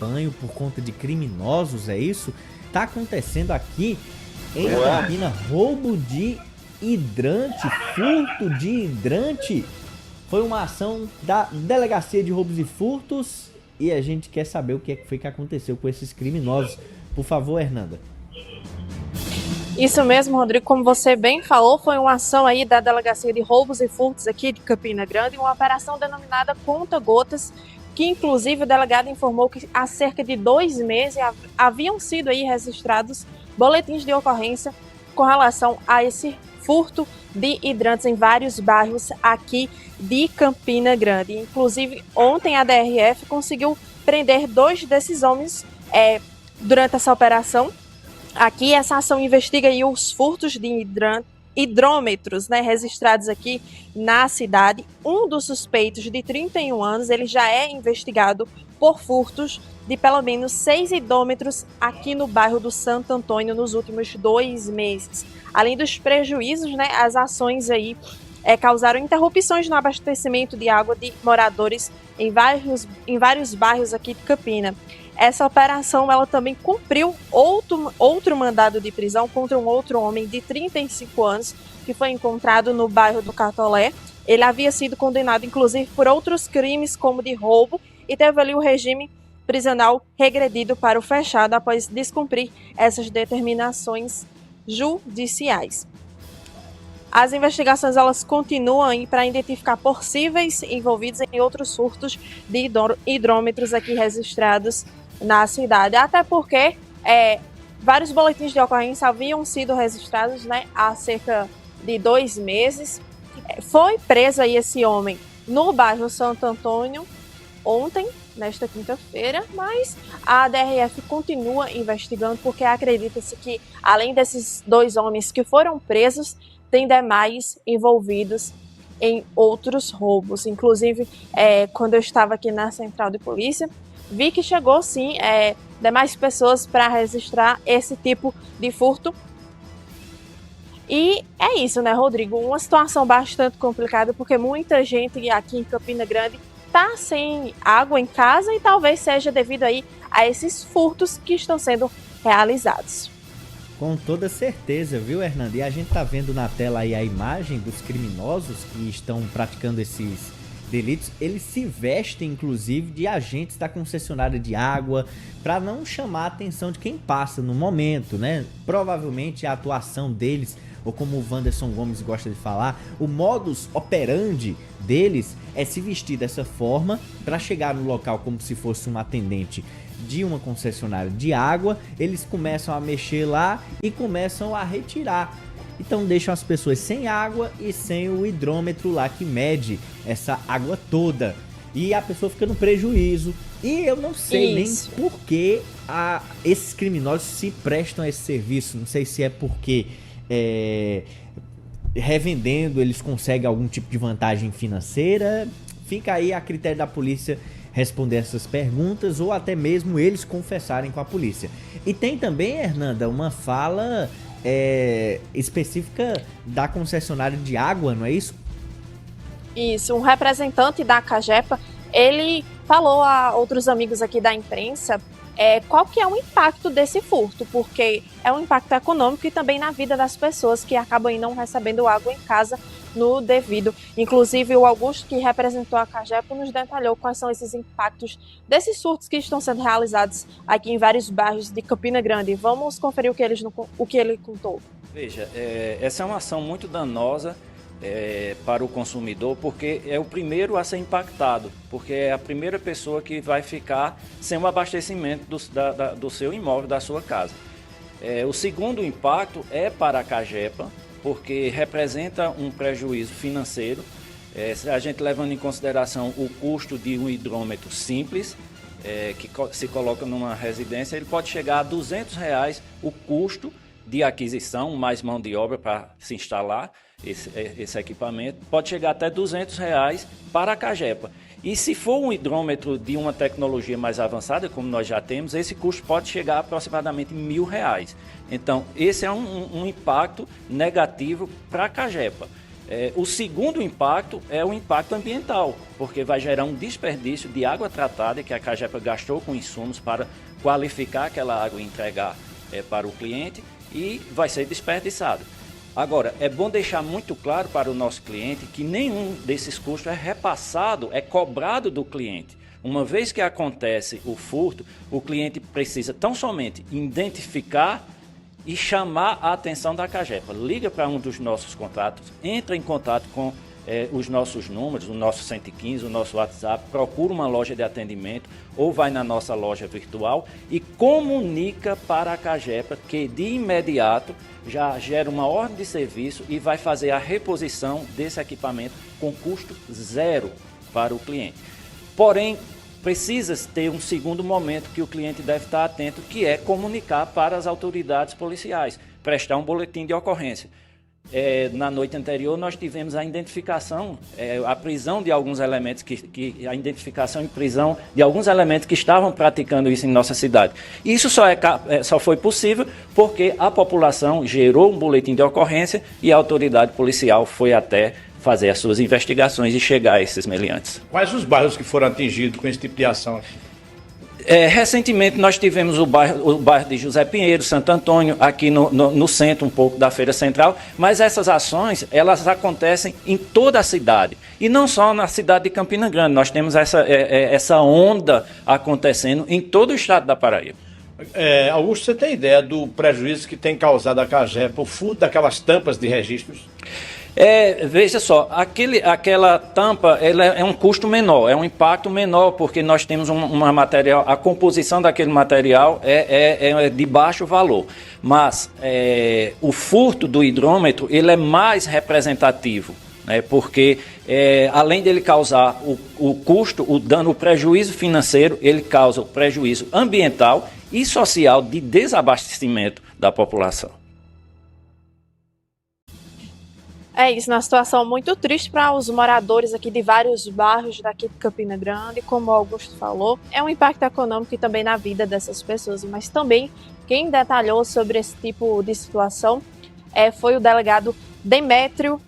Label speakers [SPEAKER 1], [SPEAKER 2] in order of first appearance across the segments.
[SPEAKER 1] banho por conta de criminosos, é isso? Tá acontecendo aqui em Campina roubo de hidrante, furto de hidrante. Foi uma ação da Delegacia de Roubos e Furtos e a gente quer saber o que foi que aconteceu com esses criminosos. Por favor, Hernanda.
[SPEAKER 2] Isso mesmo, Rodrigo, como você bem falou, foi uma ação aí da Delegacia de Roubos e Furtos aqui de Campina Grande, uma operação denominada Conta Gotas, que inclusive o delegado informou que há cerca de 2 meses haviam sido aí registrados boletins de ocorrência com relação a esse furto de hidrantes em vários bairros aqui de Campina Grande. Inclusive, ontem a DRF conseguiu prender 2 desses homens durante essa operação. Aqui, essa ação investiga aí os furtos de hidrômetros, né, registrados aqui na cidade. Um dos suspeitos, de 31 anos, ele já é investigado por furtos de pelo menos 6 hidrômetros aqui no bairro do Santo Antônio nos últimos 2 meses. Além dos prejuízos, né, as ações aí causaram interrupções no abastecimento de água de moradores em vários bairros aqui de Campina. Essa operação ela também cumpriu outro mandado de prisão contra um outro homem de 35 anos que foi encontrado no bairro do Catolé. Ele havia sido condenado, inclusive, por outros crimes, como de roubo, e teve ali o regime prisional regredido para o fechado após descumprir essas determinações judiciais. As investigações elas continuam para identificar possíveis envolvidos em outros surtos de hidrômetros aqui registrados na cidade, até porque vários boletins de ocorrência haviam sido registrados, né, há cerca de 2 meses. Foi preso aí esse homem no bairro Santo Antônio ontem, nesta quinta-feira, mas a DRF continua investigando porque acredita-se que, além desses 2 homens que foram presos, tem demais envolvidos em outros roubos. Inclusive, quando eu estava aqui na central de polícia, vi que chegou sim demais pessoas para registrar esse tipo de furto. E é isso, né, Rodrigo? Uma situação bastante complicada, porque muita gente aqui em Campina Grande está sem água em casa e talvez seja devido aí a esses furtos que estão sendo realizados.
[SPEAKER 1] Com toda certeza, viu, Hernanda? E a gente tá vendo na tela aí a imagem dos criminosos que estão praticando esses delitos. Eles se vestem, inclusive, de agentes da concessionária de água para não chamar a atenção de quem passa no momento, né? Provavelmente a atuação deles, ou como o Wanderson Gomes gosta de falar, o modus operandi deles é se vestir dessa forma para chegar no local como se fosse um atendente de uma concessionária de água. Eles começam a mexer lá e começam a retirar. Então deixam as pessoas sem água e sem o hidrômetro lá que mede essa água toda. E a pessoa fica no prejuízo. E eu não sei nem por que esses criminosos se prestam a esse serviço. Não sei se é porque revendendo eles conseguem algum tipo de vantagem financeira. Fica aí a critério da polícia responder essas perguntas ou até mesmo eles confessarem com a polícia. E tem também, Hernanda, uma fala específica da concessionária de água, não é isso?
[SPEAKER 2] Isso, um representante da Cagepa, ele falou a outros amigos aqui da imprensa qual que é o impacto desse furto, porque é um impacto econômico e também na vida das pessoas que acabam não recebendo água em casa no devido. Inclusive, o Augusto, que representou a Cagepa, nos detalhou quais são esses impactos desses surtos que estão sendo realizados aqui em vários bairros de Campina Grande. Vamos conferir o que ele contou.
[SPEAKER 3] Veja, essa é uma ação muito danosa para o consumidor, porque é o primeiro a ser impactado, porque é a primeira pessoa que vai ficar sem o abastecimento do seu imóvel, da sua casa. O segundo impacto é para a Cagepa, porque representa um prejuízo financeiro, a gente levando em consideração o custo de um hidrômetro simples, que se coloca numa residência, ele pode chegar a R$200 o custo de aquisição, mais mão de obra para se instalar esse equipamento, pode chegar até R$200 para a Cagepa. E se for um hidrômetro de uma tecnologia mais avançada, como nós já temos, esse custo pode chegar a aproximadamente R$1.000. Então, esse é um impacto negativo para a Cagepa. O segundo impacto é o impacto ambiental, porque vai gerar um desperdício de água tratada que a Cagepa gastou com insumos para qualificar aquela água e entregar para o cliente e vai ser desperdiçado. Agora, é bom deixar muito claro para o nosso cliente que nenhum desses custos é repassado, é cobrado do cliente. Uma vez que acontece o furto, o cliente precisa tão somente identificar e chamar a atenção da Cagepa. Liga para um dos nossos contatos, entra em contato com os nossos números, o nosso 115, o nosso WhatsApp, procura uma loja de atendimento ou vai na nossa loja virtual e comunica para a Cagepa que de imediato já gera uma ordem de serviço e vai fazer a reposição desse equipamento com custo zero para o cliente. Porém, precisa ter um segundo momento que o cliente deve estar atento, que é comunicar para as autoridades policiais, prestar um boletim de ocorrência. Na noite anterior nós tivemos a identificação, a prisão de alguns elementos, a identificação e prisão de alguns elementos que estavam praticando isso em nossa cidade. Isso só foi possível porque a população gerou um boletim de ocorrência e a autoridade policial foi até fazer as suas investigações e chegar a esses meliantes.
[SPEAKER 4] Quais os bairros que foram atingidos com esse tipo de ação?
[SPEAKER 3] Recentemente nós tivemos o bairro de José Pinheiro, Santo Antônio, aqui no centro um pouco da Feira Central, mas essas ações elas acontecem em toda a cidade e não só na cidade de Campina Grande, nós temos essa onda acontecendo em todo o estado da Paraíba.
[SPEAKER 4] Augusto, você tem ideia do prejuízo que tem causado a Cagepa, o furto daquelas tampas de registros?
[SPEAKER 3] Veja só, aquela tampa ela é um custo menor, é um impacto menor, porque nós temos uma material, a composição daquele material é de baixo valor. Mas o furto do hidrômetro ele é mais representativo, né, porque além dele causar o custo, o dano, o prejuízo financeiro, ele causa o prejuízo ambiental e social de desabastecimento da população.
[SPEAKER 2] É isso, uma situação muito triste para os moradores aqui de vários bairros daqui de Campina Grande, como o Augusto falou, é um impacto econômico e também na vida dessas pessoas, mas também quem detalhou sobre esse tipo de situação foi o delegado Demétrio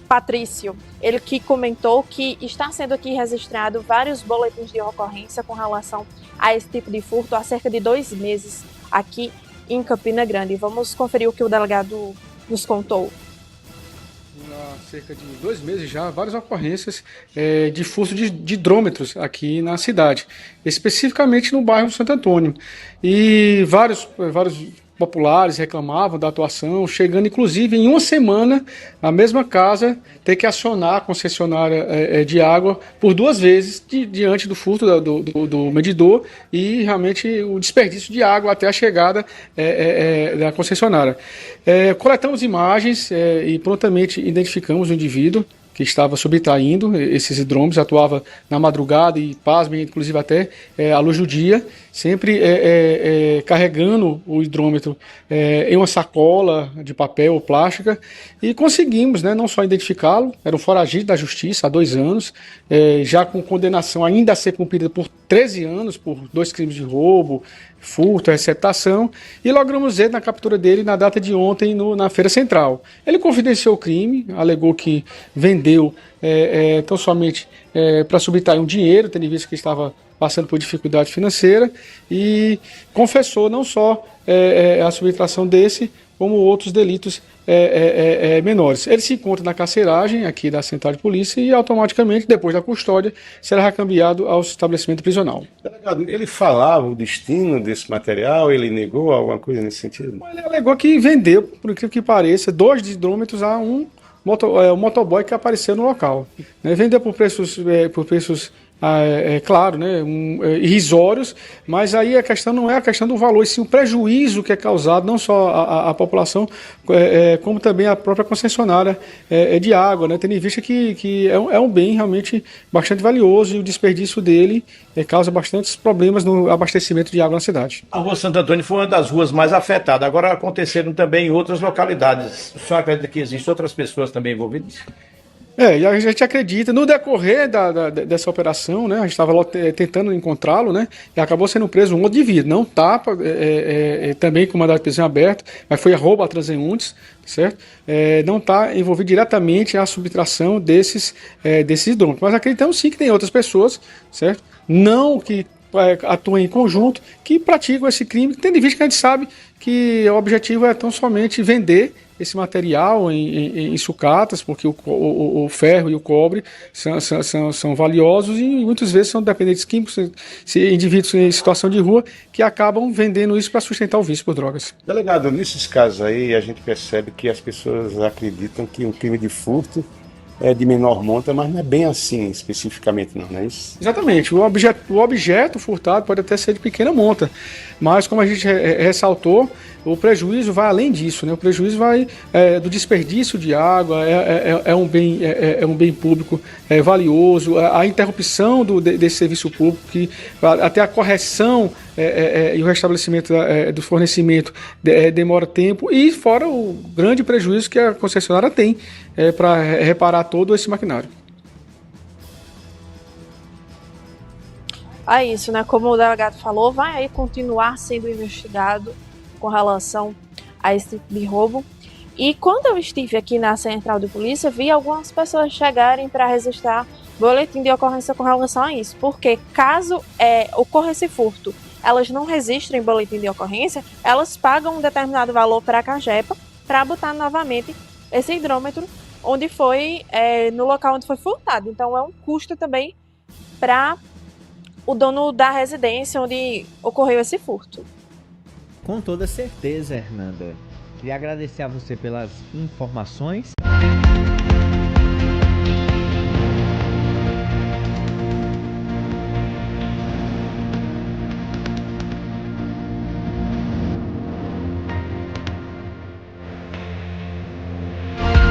[SPEAKER 2] Patrício, ele que comentou que está sendo aqui registrado vários boletins de ocorrência com relação a esse tipo de furto há cerca de 2 meses aqui em Campina Grande. Vamos conferir o que o delegado nos contou.
[SPEAKER 5] Há cerca de 2 meses já, várias ocorrências de furto de hidrômetros aqui na cidade, especificamente no bairro Santo Antônio. E vários populares reclamavam da atuação, chegando inclusive em uma semana a mesma casa ter que acionar a concessionária de água por 2 vezes diante do furto do medidor e realmente o desperdício de água até a chegada da concessionária. Coletamos imagens e prontamente identificamos o indivíduo que estava subtraindo esses hidrômetros, atuava na madrugada e, pasmem, inclusive até à luz do dia, sempre carregando o hidrômetro em uma sacola de papel ou plástica, e conseguimos, né, não só identificá-lo, era um foragido da justiça há 2 anos, já com condenação ainda a ser cumprida por 13 anos, por 2 crimes de roubo, furto, receptação, e logramos ele na captura dele na data de ontem na Feira Central. Ele confidenciou o crime, alegou que vendeu tão somente para subtrair um dinheiro, tendo visto que estava passando por dificuldade financeira, e confessou não só a subtração desse, como outros delitos menores. Ele se encontra na carceragem aqui da Central de Polícia e automaticamente, depois da custódia, será recambiado ao estabelecimento prisional.
[SPEAKER 6] Delegado, ele falava o destino desse material? Ele negou alguma coisa nesse sentido?
[SPEAKER 5] Ele alegou que vendeu, por incrível que pareça, 2 hidrômetros a um motoboy que apareceu no local. Vendeu por preços claro, né, irrisórios, mas aí a questão não é a questão do valor, e sim o prejuízo que é causado não só à população, como também à própria concessionária de água, né, tendo em vista que é um bem realmente bastante valioso e o desperdício dele causa bastantes problemas no abastecimento de água na cidade.
[SPEAKER 4] A Rua Santo Antônio foi uma das ruas mais afetadas, agora aconteceram também em outras localidades. O senhor acredita que existem outras pessoas também envolvidas?
[SPEAKER 5] E a gente acredita, no decorrer dessa operação, né, a gente estava tentando encontrá-lo, né, e acabou sendo preso um outro indivíduo, não tapa, também com mandado de prisão aberto, mas foi roubo a transeuntes, certo? Não está envolvido diretamente na subtração desses drômetros, mas acreditamos sim que tem outras pessoas, certo? Não que atuam em conjunto, que praticam esse crime, tendo em vista que a gente sabe que o objetivo é tão somente vender esse material em sucatas, porque o ferro e o cobre são valiosos e muitas vezes são dependentes químicos, indivíduos em situação de rua que acabam vendendo isso para sustentar o vício por drogas.
[SPEAKER 6] Delegado, nesses casos aí a gente percebe que as pessoas acreditam que um crime de furto é de menor monta, mas não é bem assim especificamente não é isso?
[SPEAKER 5] Exatamente, o objeto furtado pode até ser de pequena monta, mas como a gente ressaltou, o prejuízo vai além disso, né? O prejuízo vai do desperdício de água, é um bem público valioso, a interrupção desse serviço público, que até a correção e o restabelecimento do fornecimento demora tempo, e fora o grande prejuízo que a concessionária tem para reparar todo esse maquinário.
[SPEAKER 2] É isso, né? Como o delegado falou, vai aí continuar sendo investigado com relação a esse tipo de roubo. E quando eu estive aqui na central de polícia, vi algumas pessoas chegarem para registrar boletim de ocorrência com relação a isso. Porque caso ocorra esse furto, elas não registrem boletim de ocorrência, elas pagam um determinado valor para a Cagepa para botar novamente esse hidrômetro onde foi, no local onde foi furtado. Então é um custo também para o dono da residência onde ocorreu esse furto.
[SPEAKER 1] Com toda certeza, Hernanda. Queria agradecer a você pelas informações.